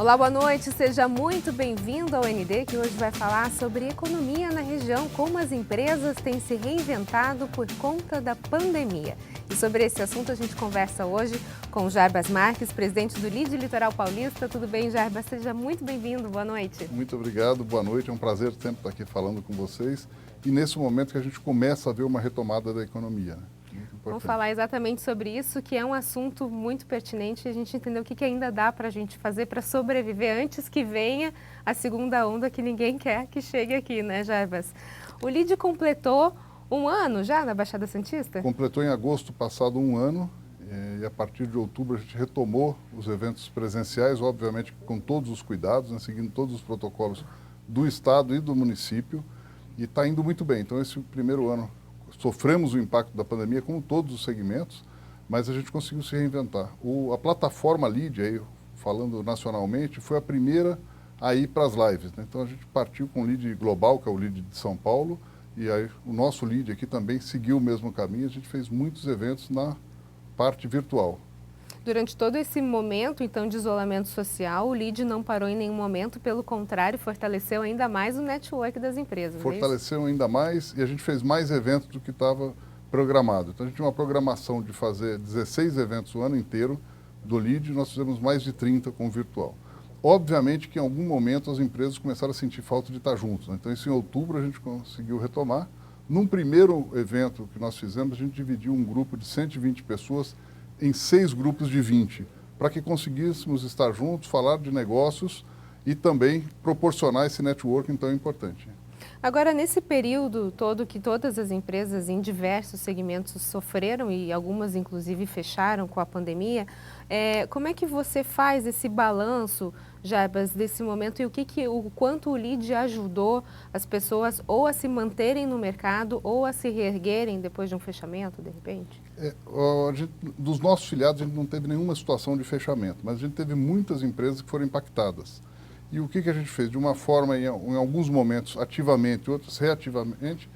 Olá, boa noite, seja muito bem-vindo ao ND, que hoje vai falar sobre economia na região, como as empresas têm se reinventado por conta da pandemia. E sobre esse assunto a gente conversa hoje com Jarbas Marques, presidente do LIDE Litoral Paulista. Tudo bem, Jarbas? Seja muito bem-vindo, boa noite. Muito obrigado, boa noite, é um prazer sempre estar aqui falando com vocês. E nesse momento que a gente começa a ver uma retomada da economia, né? Vamos falar exatamente sobre isso, que é um assunto muito pertinente e a gente entender o que ainda dá para a gente fazer para sobreviver antes que venha a segunda onda que ninguém quer que chegue aqui, né, Jarbas? O LIDE completou um ano já na Baixada Santista? Completou em agosto passado um ano e a partir de outubro a gente retomou os eventos presenciais, obviamente com todos os cuidados, né, seguindo todos os protocolos do Estado e do município, e está indo muito bem. Então esse primeiro ano sofremos o impacto da pandemia, como todos os segmentos, mas a gente conseguiu se reinventar. A plataforma LIDE, aí, falando nacionalmente, foi a primeira a ir para as lives, né? Então a gente partiu com o LIDE Global, que é o LIDE de São Paulo, e aí o nosso LIDE aqui também seguiu o mesmo caminho. A gente fez muitos eventos na parte virtual. Durante todo esse momento, então, de isolamento social, o LIDE não parou em nenhum momento, pelo contrário, fortaleceu ainda mais o network das empresas. Fortaleceu ainda mais e a gente fez mais eventos do que estava programado. Então a gente tinha uma programação de fazer 16 eventos o ano inteiro do LIDE, nós fizemos mais de 30 com o virtual. Obviamente que em algum momento as empresas começaram a sentir falta de estar juntos, né? Então isso em outubro a gente conseguiu retomar. Num primeiro evento que nós fizemos, a gente dividiu um grupo de 120 pessoas em 6 grupos de 20, para que conseguíssemos estar juntos, falar de negócios e também proporcionar esse networking tão importante. Agora, nesse período todo que todas as empresas em diversos segmentos sofreram e algumas inclusive fecharam com a pandemia, como é que você faz esse balanço, Jarbas, desse momento e o quanto o LIDE ajudou as pessoas ou a se manterem no mercado ou a se reerguerem depois de um fechamento, de repente? Dos nossos filiados, a gente não teve nenhuma situação de fechamento, mas a gente teve muitas empresas que foram impactadas. E o que a gente fez? De uma forma, em alguns momentos, ativamente, outros reativamente,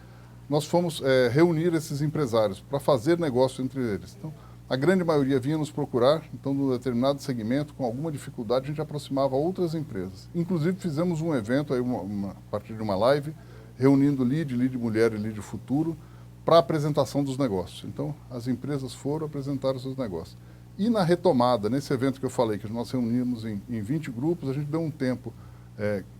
nós fomos reunir esses empresários para fazer negócio entre eles. Então, a grande maioria vinha nos procurar, então, num determinado segmento, com alguma dificuldade, a gente aproximava outras empresas. Inclusive, fizemos um evento, aí, a partir de uma live, reunindo LIDE Mulher e LIDE Futuro, para a apresentação dos negócios. Então, as empresas foram apresentar os seus negócios. E na retomada, nesse evento que eu falei, que nós reunimos em 20 grupos, a gente deu um tempo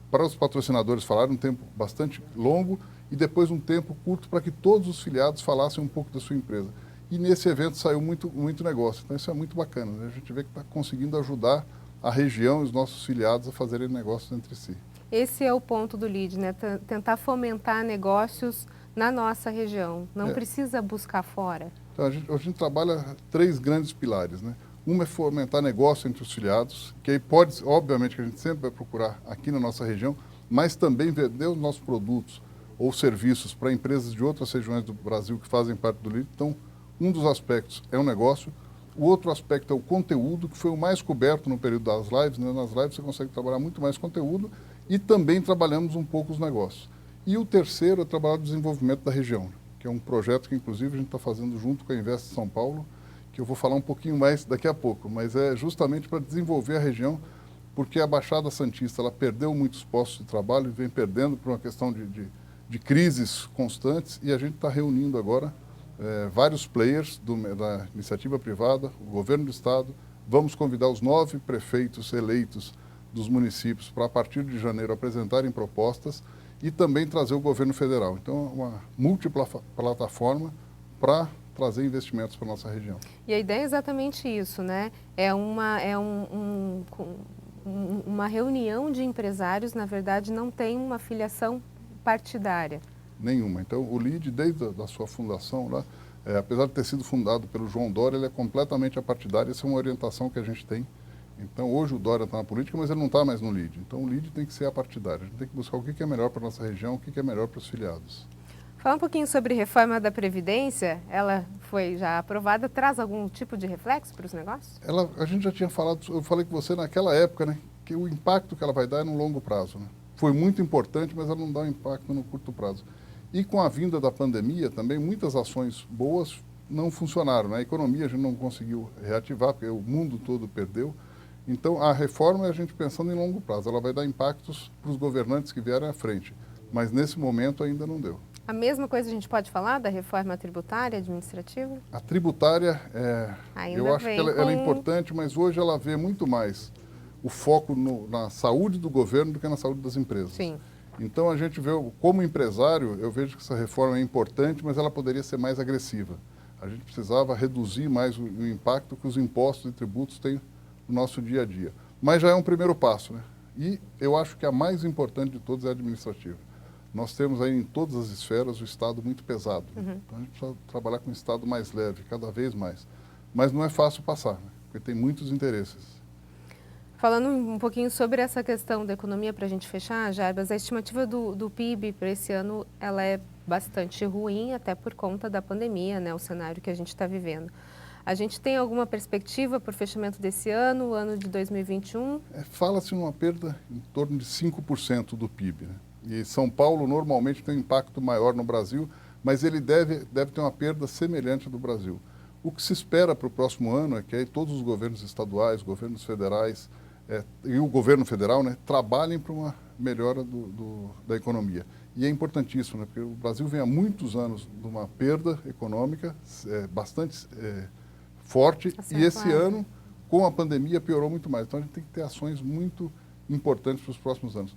para os patrocinadores falarem, um tempo bastante longo, e depois um tempo curto para que todos os filiados falassem um pouco da sua empresa. E nesse evento saiu muito negócio. Então isso é muito bacana, né? A gente vê que está conseguindo ajudar a região e os nossos filiados a fazerem negócios entre si. Esse é o ponto do LIDE, né? Tentar fomentar negócios na nossa região. Não precisa buscar fora. Então, a gente trabalha 3 grandes pilares, né? Uma é fomentar negócio entre os filiados, que aí pode, obviamente, que a gente sempre vai procurar aqui na nossa região, mas também vender os nossos produtos ou serviços para empresas de outras regiões do Brasil que fazem parte do LIDE. Então, um dos aspectos é o negócio, o outro aspecto é o conteúdo, que foi o mais coberto no período das lives, né? Nas lives você consegue trabalhar muito mais conteúdo e também trabalhamos um pouco os negócios. E o terceiro é trabalhar o desenvolvimento da região, que é um projeto que, inclusive, a gente está fazendo junto com a Invest São Paulo, que eu vou falar um pouquinho mais daqui a pouco, mas é justamente para desenvolver a região, porque a Baixada Santista ela perdeu muitos postos de trabalho e vem perdendo por uma questão de crises constantes, e a gente está reunindo agora vários players da iniciativa privada, o governo do estado. Vamos convidar os 9 prefeitos eleitos dos municípios para, a partir de janeiro, apresentarem propostas e também trazer o governo federal. Então, uma multiplataforma para trazer investimentos para a nossa região. E a ideia é exatamente isso, né? É uma reunião de empresários, na verdade, não tem uma filiação partidária. Nenhuma. Então, o LIDE, desde a sua fundação, lá, apesar de ter sido fundado pelo João Dória, ele é completamente apartidário. Essa é uma orientação que a gente tem. Então, hoje o Dória está na política, mas ele não está mais no LIDE. Então, o LIDE tem que ser apartidário. A gente tem que buscar o que é melhor para a nossa região, o que é melhor para os filiados. Fala um pouquinho sobre reforma da Previdência. Ela foi já aprovada. Traz algum tipo de reflexo para os negócios? A gente já tinha falado, eu falei com você naquela época, né, que o impacto que ela vai dar é no longo prazo, né? Foi muito importante, mas ela não dá um impacto no curto prazo. E com a vinda da pandemia também, muitas ações boas não funcionaram, né? A economia a gente não conseguiu reativar, porque o mundo todo perdeu. Então, a reforma é a gente pensando em longo prazo. Ela vai dar impactos para os governantes que vierem à frente, mas nesse momento ainda não deu. A mesma coisa a gente pode falar da reforma tributária administrativa? A tributária, eu acho que ela é importante, mas hoje ela vê muito mais o foco na saúde do governo do que na saúde das empresas. Sim. Então, a gente vê, como empresário, eu vejo que essa reforma é importante, mas ela poderia ser mais agressiva. A gente precisava reduzir mais o impacto que os impostos e tributos têm no nosso dia a dia. Mas já é um primeiro passo, né? E eu acho que a mais importante de todas é a administrativa. Nós temos aí em todas as esferas o Estado muito pesado. Né? Então a gente precisa trabalhar com um Estado mais leve, cada vez mais. Mas não é fácil passar, né? Porque tem muitos interesses. Falando um pouquinho sobre essa questão da economia, para a gente fechar, Jarbas, a estimativa do PIB para esse ano ela é bastante ruim, até por conta da pandemia, né? O cenário que a gente está vivendo. A gente tem alguma perspectiva para o fechamento desse ano, o ano de 2021? Fala-se numa perda em torno de 5% do PIB, né? E São Paulo normalmente tem um impacto maior no Brasil, mas ele deve ter uma perda semelhante do Brasil. O que se espera para o próximo ano é que aí todos os governos estaduais, governos federais e o governo federal, né, trabalhem para uma melhora da economia. E é importantíssimo, né, porque o Brasil vem há muitos anos de uma perda econômica bastante forte e esse ano, com a pandemia, piorou muito mais. Então a gente tem que ter ações muito importantes para os próximos anos.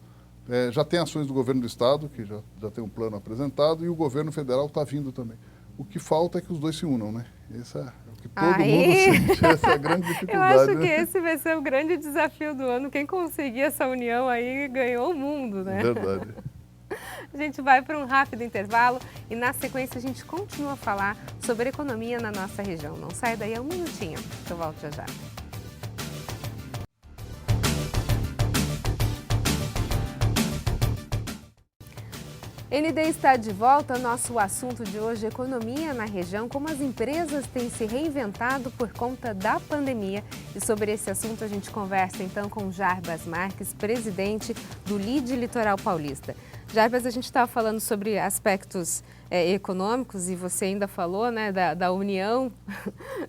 Já tem ações do governo do estado, que já tem um plano apresentado, e o governo federal está vindo também. O que falta é que os dois se unam, né? Esse é o que todo mundo sente, essa é a grande dificuldade. Eu acho que esse vai ser o grande desafio do ano. Quem conseguir essa união aí ganhou o mundo, né? Verdade. A gente vai para um rápido intervalo e na sequência a gente continua a falar sobre economia na nossa região. Não sai daí, é um minutinho, que eu volto já já. ND está de volta. Nosso assunto de hoje é economia na região, como as empresas têm se reinventado por conta da pandemia. E sobre esse assunto a gente conversa então com Jarbas Marques, presidente do LIDE Litoral Paulista. Jarbas, a gente estava falando sobre aspectos econômicos e você ainda falou, né, da união,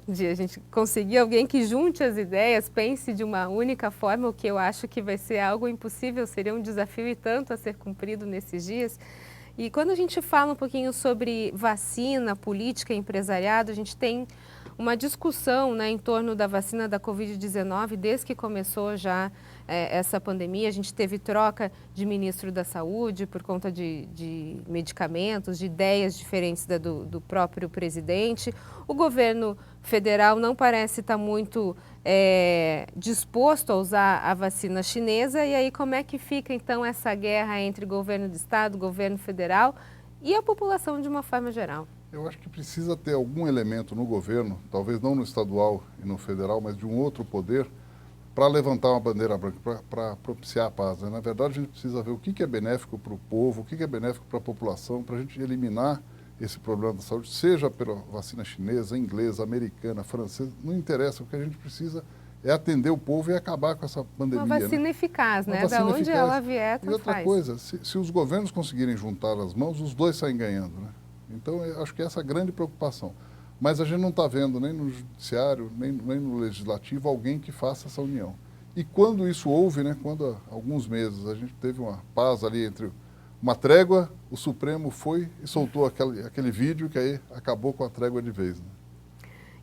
de a gente conseguir alguém que junte as ideias, pense de uma única forma, o que eu acho que vai ser algo impossível, seria um desafio e tanto a ser cumprido nesses dias. E quando a gente fala um pouquinho sobre vacina, política e empresariado, a gente tem uma discussão, né, em torno da vacina da Covid-19, desde que começou já essa pandemia. A gente teve troca de ministro da Saúde por conta de medicamentos, de ideias diferentes do próprio presidente. O governo federal não parece estar muito disposto a usar a vacina chinesa. E aí como é que fica então essa guerra entre governo do estado, governo federal e a população de uma forma geral? Eu acho que precisa ter algum elemento no governo, talvez não no estadual e no federal, mas de um outro poder, para levantar uma bandeira branca, para propiciar a paz. Né? Na verdade, a gente precisa ver o que é benéfico para o povo, o que é benéfico para a população, para a gente eliminar esse problema da saúde, seja pela vacina chinesa, inglesa, americana, francesa, não interessa. O que a gente precisa é atender o povo e acabar com essa pandemia. Uma vacina eficaz, né? Da onde eficaz. Ela vier, E outra coisa, se os governos conseguirem juntar as mãos, os dois saem ganhando, né? Então, eu acho que essa é a grande preocupação. Mas a gente não está vendo nem no judiciário, nem no legislativo, alguém que faça essa união. E quando isso houve, né, quando há alguns meses a gente teve uma paz ali entre uma trégua, o Supremo foi e soltou aquele vídeo que aí acabou com a trégua de vez. Né?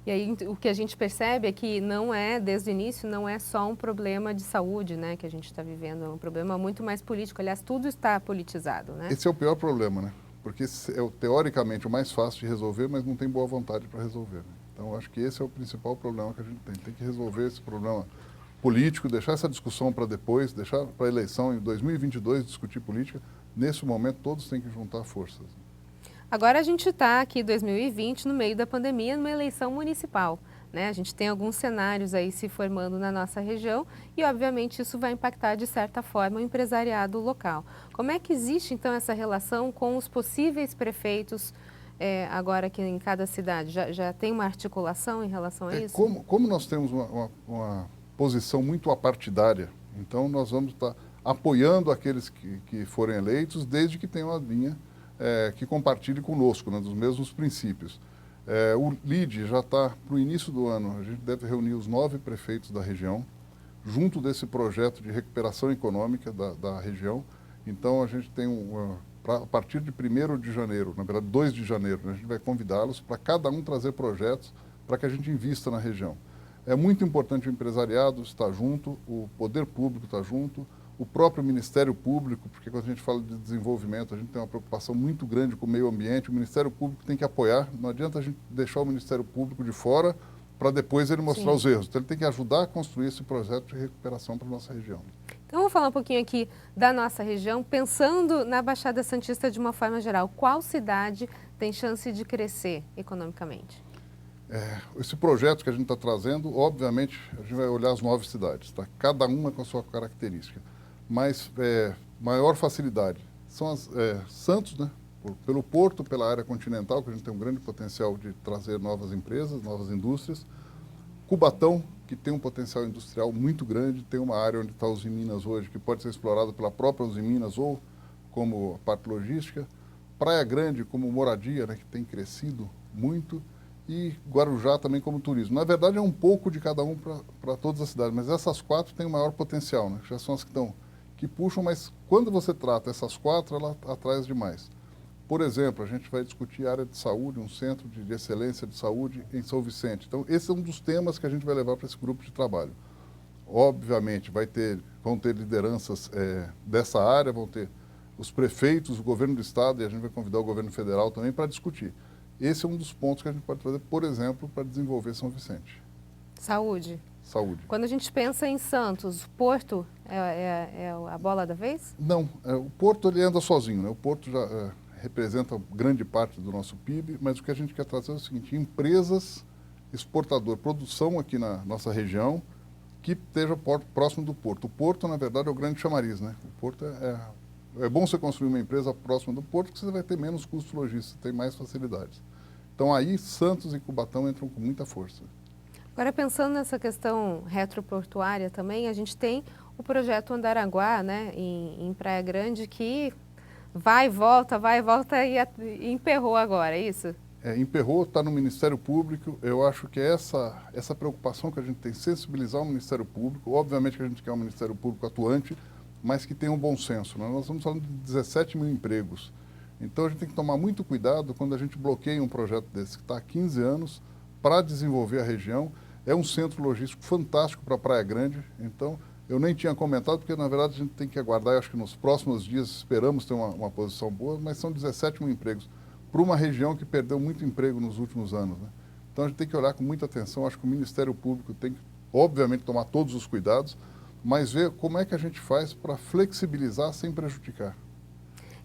E aí o que a gente percebe é que não é, desde o início, não é só um problema de saúde, né, que a gente está vivendo, é um problema muito mais político. Aliás, tudo está politizado, né? Esse é o pior problema, né? Porque é teoricamente o mais fácil de resolver, mas não tem boa vontade para resolver. Né? Então, acho que esse é o principal problema que a gente tem. Tem que resolver esse problema político, deixar essa discussão para depois, deixar para a eleição em 2022 discutir política. Nesse momento, todos têm que juntar forças. Agora a gente está aqui em 2020, no meio da pandemia, numa eleição municipal. Né? A gente tem alguns cenários aí se formando na nossa região e, obviamente, isso vai impactar, de certa forma, o empresariado local. Como é que existe, então, essa relação com os possíveis prefeitos agora aqui em cada cidade? Já tem uma articulação em relação a isso? Como nós temos uma posição muito apartidária, então nós vamos estar apoiando aqueles que forem eleitos, desde que tenham uma linha que compartilhe conosco, né, dos mesmos princípios. O LIDE já está, para o início do ano, a gente deve reunir os 9 prefeitos da região, junto desse projeto de recuperação econômica da região. Então, a gente tem a partir de 1º de janeiro, na verdade 2 de janeiro, a gente vai convidá-los para cada um trazer projetos para que a gente invista na região. É muito importante o empresariado estar junto, o poder público estar junto, o próprio Ministério Público, porque quando a gente fala de desenvolvimento, a gente tem uma preocupação muito grande com o meio ambiente, o Ministério Público tem que apoiar, não adianta a gente deixar o Ministério Público de fora para depois ele mostrar os erros. Então, ele tem que ajudar a construir esse projeto de recuperação para a nossa região. Então, vamos falar um pouquinho aqui da nossa região, pensando na Baixada Santista de uma forma geral. Qual cidade tem chance de crescer economicamente? Esse projeto que a gente está trazendo, obviamente, a gente vai olhar as 9 cidades, tá? Cada uma com a sua característica. Mas maior facilidade são Santos, né? Pelo porto, pela área continental, que a gente tem um grande potencial de trazer novas empresas, novas indústrias. Cubatão, que tem um potencial industrial muito grande, tem uma área onde está a Usiminas hoje, que pode ser explorada pela própria Usiminas ou como a parte logística. Praia Grande como moradia, né, que tem crescido muito. E Guarujá também como turismo. Na verdade, é um pouco de cada um para todas as cidades, mas essas 4 têm o maior potencial, né? Já são as que puxam, mas quando você trata essas 4, ela atrai demais. Por exemplo, a gente vai discutir a área de saúde, um centro de excelência de saúde em São Vicente. Então, esse é um dos temas que a gente vai levar para esse grupo de trabalho. Obviamente, vão ter lideranças dessa área, vão ter os prefeitos, o governo do estado, e a gente vai convidar o governo federal também para discutir. Esse é um dos pontos que a gente pode fazer, por exemplo, para desenvolver São Vicente. Saúde. Saúde. Quando a gente pensa em Santos, Porto é a bola da vez? Não, o Porto ele anda sozinho, né? O Porto já representa grande parte do nosso PIB, mas o que a gente quer trazer é o seguinte: empresas exportadoras, produção aqui na nossa região, que esteja próximo do Porto. O Porto, na verdade, é o grande chamariz, né? O Porto é bom você construir uma empresa próxima do Porto, porque você vai ter menos custos logísticos, tem mais facilidades. Então, aí, Santos e Cubatão entram com muita força. Agora, pensando nessa questão retroportuária também, a gente tem o projeto Andaraguá, né, em Praia Grande, que vai e volta e emperrou agora, é isso? Emperrou, está no Ministério Público. Eu acho que essa preocupação que a gente tem, sensibilizar o Ministério Público, obviamente que a gente quer um Ministério Público atuante, mas que tenha um bom senso, né? Nós estamos falando de 17 mil empregos. Então, a gente tem que tomar muito cuidado quando a gente bloqueia um projeto desse, que está há 15 anos, para desenvolver a região. É um centro logístico fantástico para Praia Grande. Então, eu nem tinha comentado, porque, na verdade, a gente tem que aguardar. Eu acho que nos próximos dias esperamos ter uma posição boa, mas são 17 mil empregos para uma região que perdeu muito emprego nos últimos anos, né? Então, a gente tem que olhar com muita atenção. Acho que o Ministério Público tem que, obviamente, tomar todos os cuidados, mas ver como é que a gente faz para flexibilizar sem prejudicar.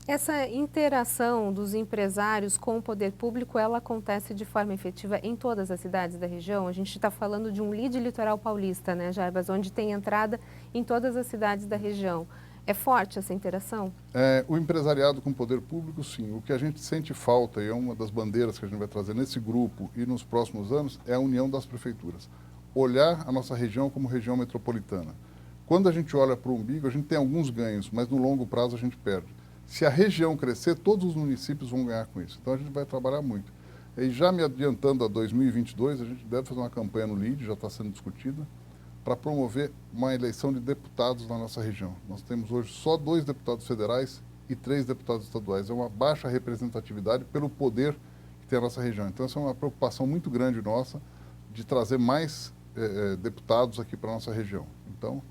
Essa interação dos empresários com o poder público, ela acontece de forma efetiva em todas as cidades da região? A gente está falando de um lead litoral paulista, né, Jarbas, onde tem entrada em todas as cidades da região. É forte essa interação? O empresariado com o poder público, sim. O que a gente sente falta, e é uma das bandeiras que a gente vai trazer nesse grupo e nos próximos anos, é a união das prefeituras. Olhar a nossa região como região metropolitana. Quando a gente olha para o umbigo, a gente tem alguns ganhos, mas no longo prazo a gente perde. Se a região crescer, todos os municípios vão ganhar com isso. Então, a gente vai trabalhar muito. E já me adiantando a 2022, a gente deve fazer uma campanha no LIDE, já está sendo discutida, para promover uma eleição de deputados na nossa região. Nós temos hoje só 2 deputados federais e 3 deputados estaduais. É uma baixa representatividade pelo poder que tem a nossa região. Então, essa é uma preocupação muito grande nossa de trazer mais deputados aqui para a nossa região. Então,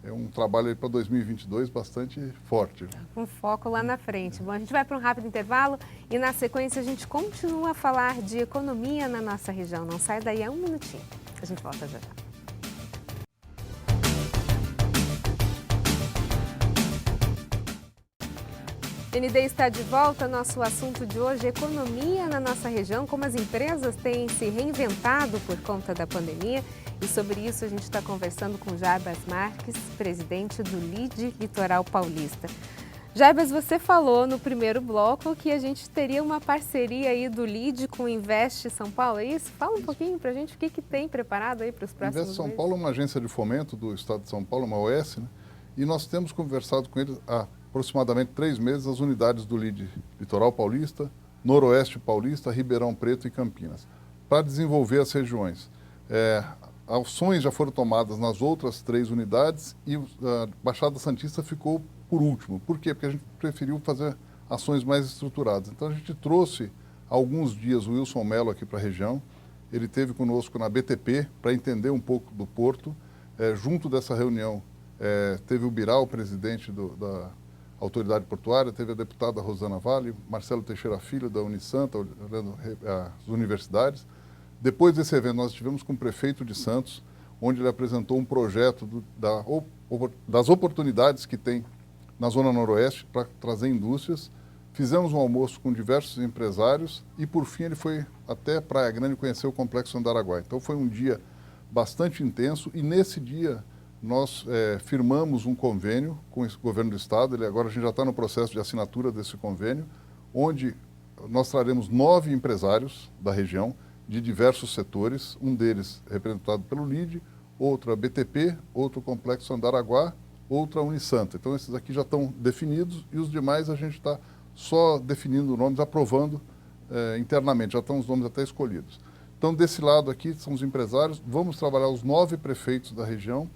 é um trabalho aí para 2022 bastante forte. Com foco lá na frente. Bom, a gente vai para um rápido intervalo e na sequência a gente continua a falar de economia na nossa região. Não sai daí, é um minutinho. A gente volta já já. ND está de volta. Nosso assunto de hoje é economia na nossa região, como as empresas têm se reinventado por conta da pandemia. E sobre isso a gente está conversando com Jarbas Marques, presidente do LID Litoral Paulista. Jarbas, você falou no primeiro bloco que a gente teria uma parceria aí do LID com o Invest São Paulo, é isso? Fala um pouquinho para a gente o que tem preparado aí para os próximos meses. Invest São Paulo é uma agência de fomento do Estado de São Paulo, uma OS, né? E nós temos conversado com eles há aproximadamente 3 meses, as unidades do LID Litoral Paulista, Noroeste Paulista, Ribeirão Preto e Campinas, para desenvolver as regiões. ações já foram tomadas nas outras 3 unidades e a Baixada Santista ficou por último. Por quê? Porque a gente preferiu fazer ações mais estruturadas. Então a gente trouxe há alguns dias o Wilson Mello aqui para a região. Ele esteve conosco na BTP para entender um pouco do porto. Junto dessa reunião teve o Biral, presidente da Autoridade Portuária, teve a deputada Rosana Vale, Marcelo Teixeira Filho da Unisanta, olhando as universidades. Depois desse evento, nós estivemos com o prefeito de Santos, onde ele apresentou um projeto das oportunidades que tem na Zona Noroeste para trazer indústrias. Fizemos um almoço com diversos empresários e, por fim, ele foi até Praia Grande conhecer o Complexo Andaraguá. Então, foi um dia bastante intenso e, nesse dia, nós firmamos um convênio com o governo do estado. Agora a gente já está no processo de assinatura desse convênio, onde nós traremos 9 empresários da região, de diversos setores, um deles representado pelo LIDE, outro a BTP, outro o Complexo Andaraguá, outro a Unisanta. Então esses aqui já estão definidos e os demais a gente está só definindo nomes, aprovando internamente, já estão os nomes até escolhidos. Então desse lado aqui são os empresários, vamos trabalhar os 9 prefeitos da região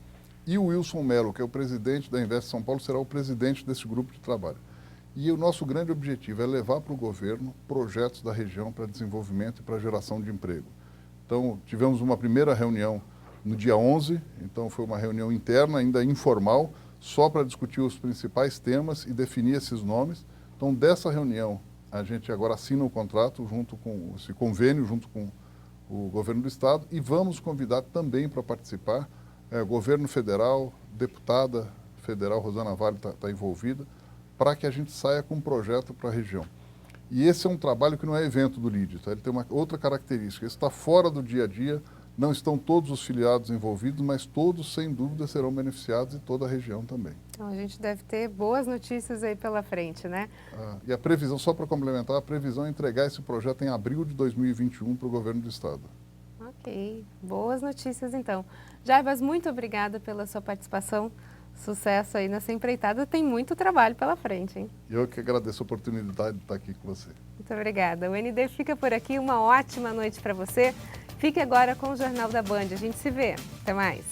e o Wilson Mello, que é o presidente da Invest São Paulo, será o presidente desse grupo de trabalho. E o nosso grande objetivo é levar para o governo projetos da região para desenvolvimento e para geração de emprego. Então, tivemos uma primeira reunião no dia 11, então foi uma reunião interna, ainda informal, só para discutir os principais temas e definir esses nomes. Então, dessa reunião, a gente agora assina o contrato junto com esse convênio, junto com o governo do estado, e vamos convidar também para participar governo federal, deputada federal Rosana Vale está envolvida, para que a gente saia com um projeto para a região. E esse é um trabalho que não é evento do LIDE, tá? Ele tem uma outra característica, ele está fora do dia a dia, não estão todos os filiados envolvidos, mas todos, sem dúvida, serão beneficiados e toda a região também. Então a gente deve ter boas notícias aí pela frente, né? E a previsão, só para complementar, a previsão é entregar esse projeto em abril de 2021 para o governo do estado. Ok, boas notícias então. Jarbas, muito obrigada pela sua participação. Sucesso aí nessa empreitada, tem muito trabalho pela frente, hein? Eu que agradeço a oportunidade de estar aqui com você. Muito obrigada. O ND fica por aqui, uma ótima noite para você. Fique agora com o Jornal da Band. A gente se vê. Até mais.